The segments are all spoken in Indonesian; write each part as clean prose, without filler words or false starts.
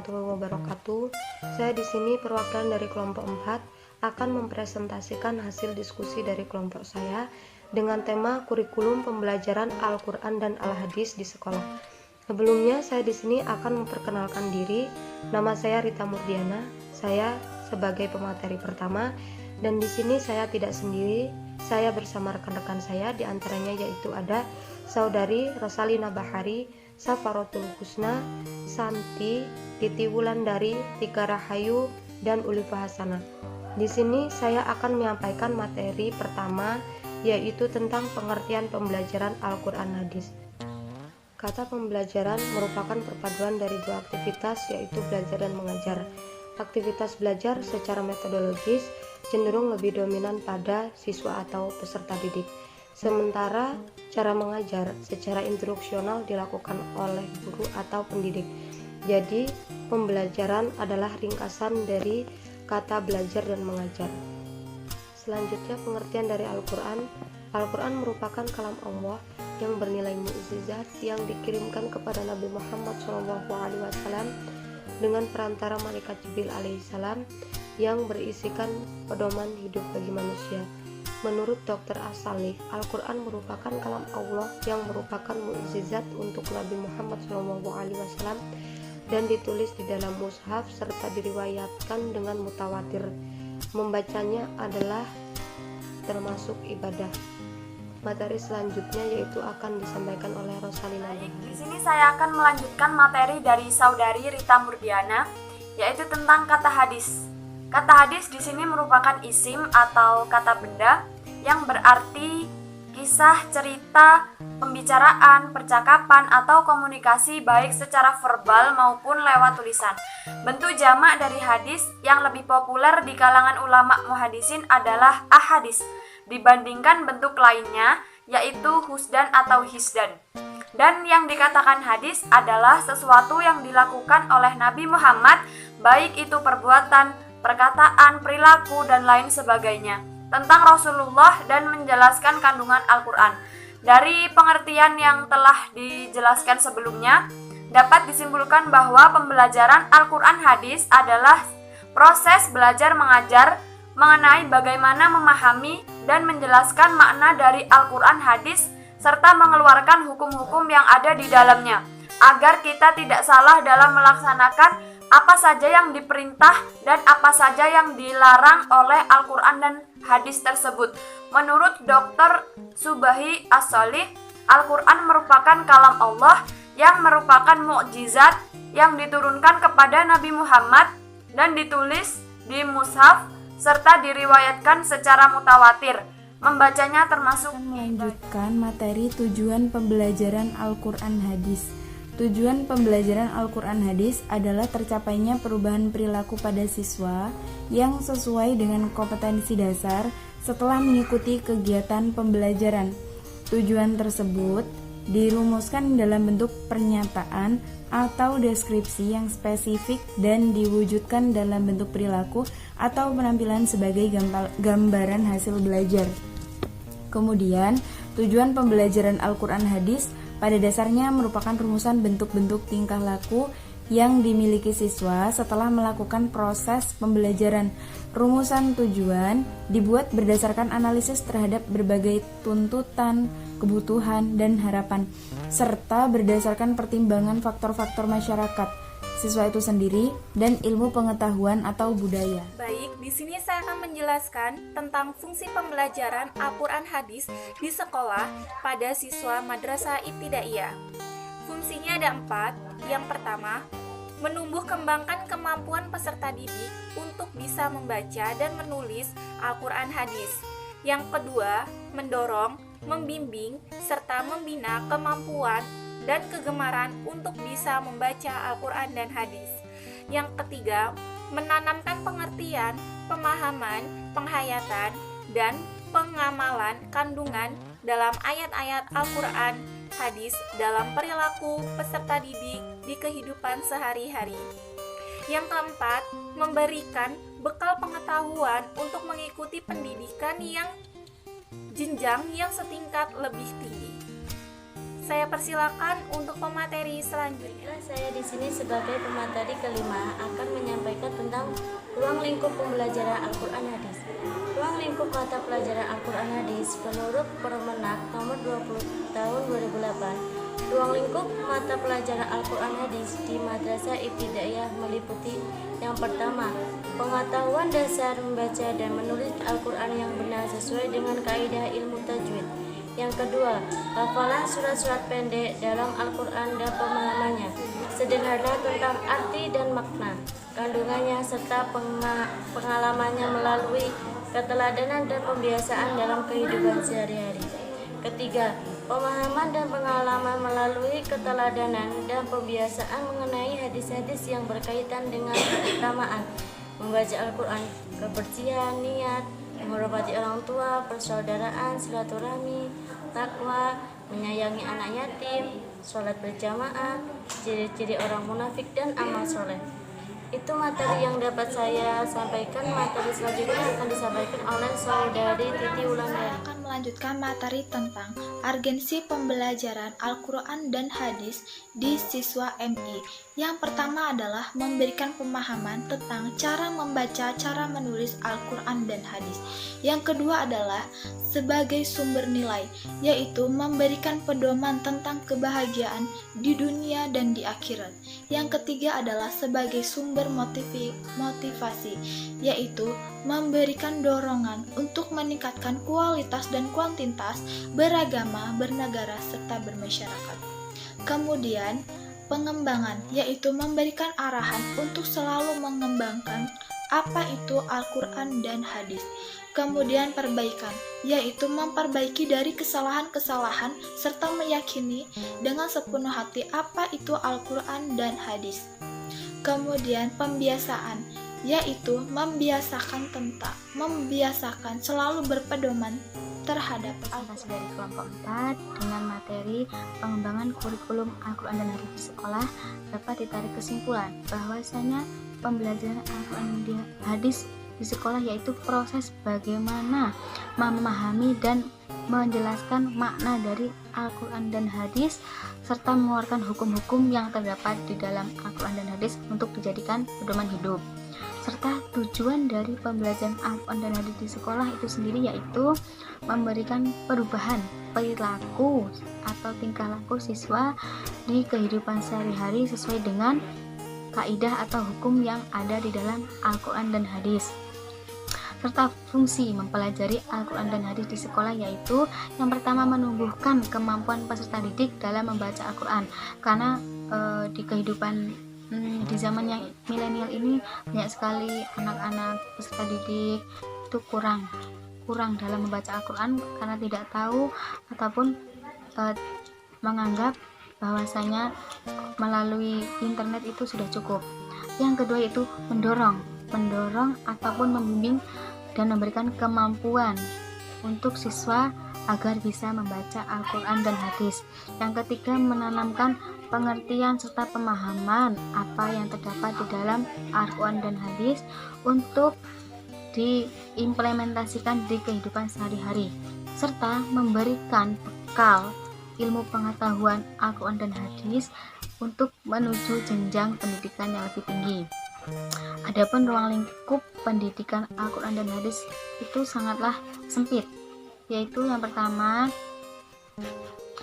warahmatullahi wabarakatuh. Saya di sini perwakilan dari kelompok 4 akan mempresentasikan hasil diskusi dari kelompok saya dengan tema kurikulum pembelajaran Al-Quran dan Al-Hadis di sekolah. Sebelumnya saya di sini akan memperkenalkan diri. Nama saya Rita Murdiana. Saya sebagai pemateri pertama dan di sini saya tidak sendiri. Saya bersama rekan-rekan saya, diantaranya yaitu ada Saudari Rosalina Bahari, Safarotul Husna, Santi, Titi Wulandari, Tika Rahayu, dan Ulifa Hasanah. Di sini saya akan menyampaikan materi pertama, yaitu tentang pengertian pembelajaran Al-Quran Hadis. Kata pembelajaran merupakan perpaduan dari dua aktivitas, yaitu belajar dan mengajar. Aktivitas belajar secara metodologis cenderung lebih dominan pada siswa atau peserta didik. Sementara cara mengajar secara instruksional dilakukan oleh guru atau pendidik. Jadi, pembelajaran adalah ringkasan dari kata belajar dan mengajar. Selanjutnya, pengertian dari Al-Quran. Al-Quran merupakan kalam Allah yang bernilai mukjizat yang dikirimkan kepada Nabi Muhammad SAW dengan perantara malaikat Jibril alaihissalam yang berisikan pedoman hidup bagi manusia. Menurut Dr. As-Salih, Al-Quran merupakan kalam Allah yang merupakan mukjizat untuk Nabi Muhammad SAW dan ditulis di dalam mushaf serta diriwayatkan dengan mutawatir. Membacanya adalah termasuk ibadah. Materi selanjutnya yaitu akan disampaikan oleh Rosalina. Di sini saya akan melanjutkan materi dari Saudari Rita Murdiana, yaitu tentang kata hadis. Kata hadis di sini merupakan isim atau kata benda yang berarti kisah, cerita, pembicaraan, percakapan, atau komunikasi baik secara verbal maupun lewat tulisan. Bentuk jamak dari hadis yang lebih populer di kalangan ulama muhadisin adalah ahadis dibandingkan bentuk lainnya yaitu husdan atau hisdan. Dan yang dikatakan hadis adalah sesuatu yang dilakukan oleh Nabi Muhammad, baik itu perbuatan, perkataan, perilaku, dan lain sebagainya tentang Rasulullah dan menjelaskan kandungan Al-Quran. Dari pengertian yang telah dijelaskan sebelumnya, dapat disimpulkan bahwa pembelajaran Al-Quran hadis adalah proses belajar mengajar mengenai bagaimana memahami dan menjelaskan makna dari Al-Quran hadis serta mengeluarkan hukum-hukum yang ada di dalamnya, agar kita tidak salah dalam melaksanakan apa saja yang diperintah dan apa saja yang dilarang oleh Al-Quran dan hadis tersebut. Menurut Dr. Subahi As-Solih, Al-Quran merupakan kalam Allah yang merupakan mukjizat yang diturunkan kepada Nabi Muhammad dan ditulis di mushaf serta diriwayatkan secara mutawatir. Membacanya termasuk melanjutkan materi tujuan pembelajaran Al-Quran hadis. Tujuan pembelajaran Al-Quran hadis adalah tercapainya perubahan perilaku pada siswa yang sesuai dengan kompetensi dasar setelah mengikuti kegiatan pembelajaran. Tujuan tersebut dirumuskan dalam bentuk pernyataan atau deskripsi yang spesifik dan diwujudkan dalam bentuk perilaku atau penampilan sebagai gambaran hasil belajar. Kemudian, tujuan pembelajaran Al-Quran hadis pada dasarnya merupakan rumusan bentuk-bentuk tingkah laku yang dimiliki siswa setelah melakukan proses pembelajaran. Rumusan tujuan dibuat berdasarkan analisis terhadap berbagai tuntutan, kebutuhan, dan harapan, serta berdasarkan pertimbangan faktor-faktor masyarakat, siswa itu sendiri, dan ilmu pengetahuan atau budaya. Baik, di sini saya akan menjelaskan tentang fungsi pembelajaran Al-Quran hadis di sekolah pada siswa Madrasah Ibtidaiyah. Fungsinya ada 4. Yang pertama, menumbuh kembangkan kemampuan peserta didik untuk bisa membaca dan menulis Al-Quran hadis. Yang kedua, mendorong, membimbing, serta membina kemampuan dan kegemaran untuk bisa membaca Al-Quran dan hadis. Yang ketiga, menanamkan pengertian, pemahaman, penghayatan, dan pengamalan kandungan dalam ayat-ayat Al-Quran hadis dalam perilaku peserta didik di kehidupan sehari-hari. Yang keempat, memberikan bekal pengetahuan untuk mengikuti pendidikan yang jenjang yang setingkat lebih tinggi. Saya persilakan untuk pemateri selanjutnya. Saya di sini sebagai pemateri kelima akan menyampaikan tentang ruang lingkup pembelajaran Al-Quran Hadis. Ruang lingkup mata pelajaran Al-Quran Hadis menurut Permenak nomor 20 tahun 2008. Ruang lingkup mata pelajaran Al-Quran Hadis di Madrasah Ibtidaiyah meliputi yang pertama, pengetahuan dasar membaca dan menulis Al-Quran yang benar sesuai dengan kaidah ilmu tajwid. Yang kedua, hafalan surat-surat pendek dalam Al-Quran dan pemahamannya, sederhana tentang arti dan makna, kandungannya serta pengalamannya melalui keteladanan dan pembiasaan dalam kehidupan sehari-hari. Ketiga, pemahaman dan pengalaman melalui keteladanan dan pembiasaan mengenai hadis-hadis yang berkaitan dengan keutamaan membaca Al-Quran, kebersihan niat, menghormati orang tua, persaudaraan, silaturahmi, takwa, menyayangi anak yatim, sholat berjamaah, ciri-ciri orang munafik, dan amal soleh. Itu materi yang dapat saya sampaikan. Materi selanjutnya akan disampaikan oleh saudari Titi Wulandari. Akan melanjutkan materi tentang urgensi pembelajaran Al-Quran dan Hadis di siswa MI. Yang pertama adalah memberikan pemahaman tentang cara membaca, cara menulis Al-Quran dan Hadis. Yang kedua adalah sebagai sumber nilai, yaitu memberikan pedoman tentang kebahagiaan di dunia dan di akhirat. Yang ketiga adalah sebagai sumber motivasi, yaitu memberikan dorongan untuk meningkatkan kualitas dan kuantitas beragama, bernegara, serta bermasyarakat. Kemudian pengembangan, yaitu memberikan arahan untuk selalu mengembangkan apa itu Al-Quran dan Hadis. Kemudian perbaikan, yaitu memperbaiki dari kesalahan-kesalahan serta meyakini dengan sepenuh hati apa itu Al-Quran dan Hadis. Kemudian pembiasaan, yaitu membiasakan selalu berpedoman terhadap Al-Quran dari kelompok 4 dengan materi pengembangan kurikulum Al-Quran dan Hadis di sekolah dapat ditarik kesimpulan bahwasanya pembelajaran Al-Quran dan Hadis di sekolah yaitu proses bagaimana memahami dan menjelaskan makna dari Al-Quran dan Hadis serta mengeluarkan hukum-hukum yang terdapat di dalam Al-Quran dan Hadis untuk dijadikan pedoman hidup. Serta tujuan dari pembelajaran Al-Quran dan Hadis di sekolah itu sendiri yaitu memberikan perubahan perilaku atau tingkah laku siswa di kehidupan sehari-hari sesuai dengan kaidah atau hukum yang ada di dalam Al-Quran dan Hadis. Serta fungsi mempelajari Al-Quran dan Hadis di sekolah yaitu yang pertama menumbuhkan kemampuan peserta didik dalam membaca Al-Quran, karena di kehidupan di zaman yang milenial ini banyak sekali anak-anak peserta didik itu kurang dalam membaca Al-Quran karena tidak tahu ataupun menganggap bahwasanya melalui internet itu sudah cukup. Yang kedua yaitu mendorong ataupun membimbing dan memberikan kemampuan untuk siswa agar bisa membaca Al-Quran dan Hadis. Yang ketiga, menanamkan pengertian serta pemahaman apa yang terdapat di dalam Al-Quran dan Hadis untuk diimplementasikan di kehidupan sehari-hari, serta memberikan bekal ilmu pengetahuan Al-Quran dan Hadis untuk menuju jenjang pendidikan yang lebih tinggi. Adapun ruang lingkup pendidikan Al-Quran dan Hadis itu sangatlah sempit, yaitu yang pertama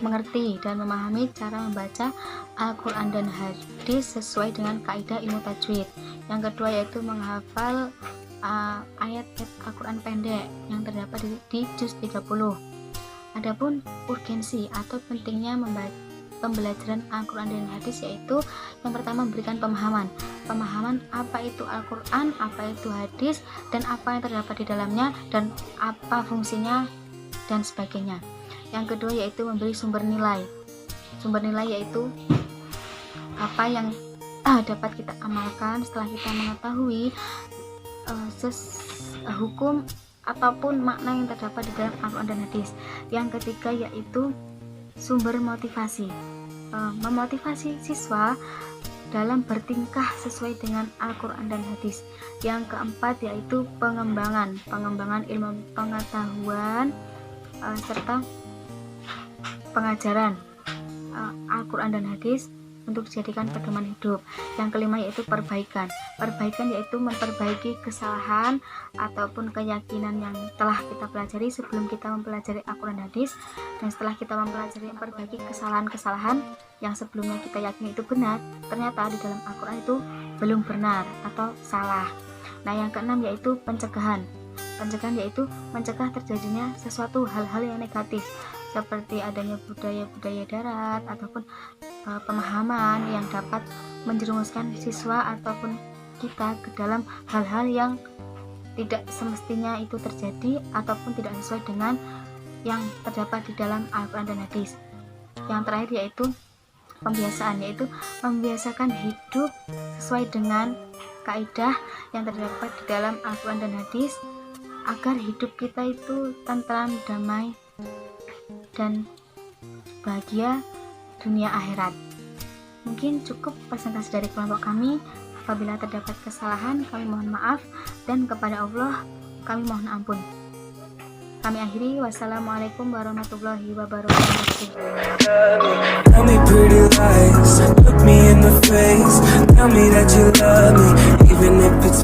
mengerti dan memahami cara membaca Al-Quran dan Hadis sesuai dengan kaidah ilmu tajwid. Yang kedua yaitu menghafal ayat-ayat Al-Quran pendek yang terdapat di juz 30. Adapun urgensi atau pentingnya pembelajaran Al-Quran dan Hadis yaitu yang pertama memberikan pemahaman apa itu Al-Quran, apa itu hadis, dan apa yang terdapat di dalamnya dan apa fungsinya dan sebagainya. Yang kedua yaitu memberi sumber nilai yaitu apa yang dapat kita amalkan setelah kita mengetahui hukum ataupun makna yang terdapat di dalam Al-Quran dan Hadis. Yang ketiga yaitu sumber motivasi, memotivasi siswa dalam bertingkah sesuai dengan Al-Quran dan Hadis. Yang keempat yaitu pengembangan ilmu pengetahuan serta pengajaran Al-Quran dan hadis untuk dijadikan pedoman hidup. Yang kelima yaitu perbaikan. Perbaikan yaitu memperbaiki kesalahan ataupun keyakinan yang telah kita pelajari sebelum kita mempelajari Al-Quran dan hadis, dan setelah kita mempelajari memperbaiki kesalahan-kesalahan yang sebelumnya kita yakini itu benar, ternyata di dalam Al-Quran itu belum benar atau salah. Nah, yang keenam yaitu pencegahan. Pencegahan yaitu mencegah terjadinya sesuatu hal-hal yang negatif seperti adanya budaya-budaya darat ataupun pemahaman yang dapat menjerumuskan siswa ataupun kita ke dalam hal-hal yang tidak semestinya itu terjadi ataupun tidak sesuai dengan yang terdapat di dalam Al-Quran dan hadis. Yang terakhir yaitu pembiasaan, yaitu membiasakan hidup sesuai dengan kaidah yang terdapat di dalam Al-Quran dan hadis agar hidup kita itu tentram, damai, dan bahagia dunia akhirat. Mungkin cukup presentasi dari kelompok kami. Apabila terdapat kesalahan, kami mohon maaf, dan kepada Allah kami mohon ampun. Kami akhiri. Wassalamualaikum warahmatullahi wabarakatuh. Tell me pretty lies, look me in the face, tell me that you love me, even if it's